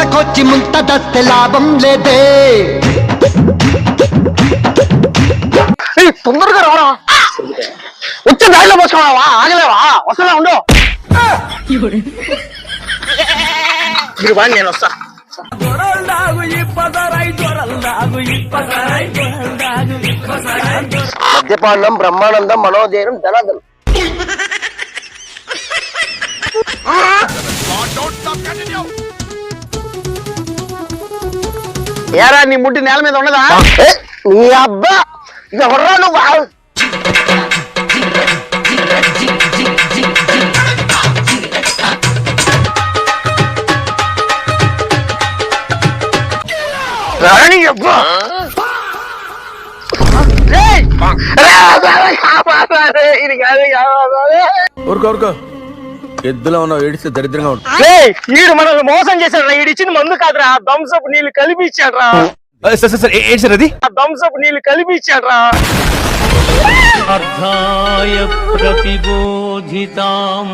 ముంతకొచ్చి ముంత దస్తే లాభం లేదే. తొందరగా రావడం వచ్చే దారిలో పోసుకోవా, ఆగలేవా? వస్తలే ఉండు. మీరు బాగా నేను వస్తా. మద్యపానం బ్రహ్మానందం మనోధైర్యం ధనాదం. ఏరా నీ ముట్టి నేల మీద ఉండదా? నీ అబ్బా ఎవర్రా నువ్వు? ఊరుకో ఎద్దులో ఉన్నావు, ఏడిస్తే దరిద్రంగా ఉంటుంది. ఈడు మనల్ని మోసం చేశాడు. ఈడు ఇచ్చిన మందు కాదురా, థమ్సప్ నీళ్ళు కలిపి ఇచ్చాడ్రా. ఏంటి అది? థమ్సప్ నీళ్ళు కలిపి ఇచ్చాడ్రా. అర్థాయ ప్రతిబోధితాం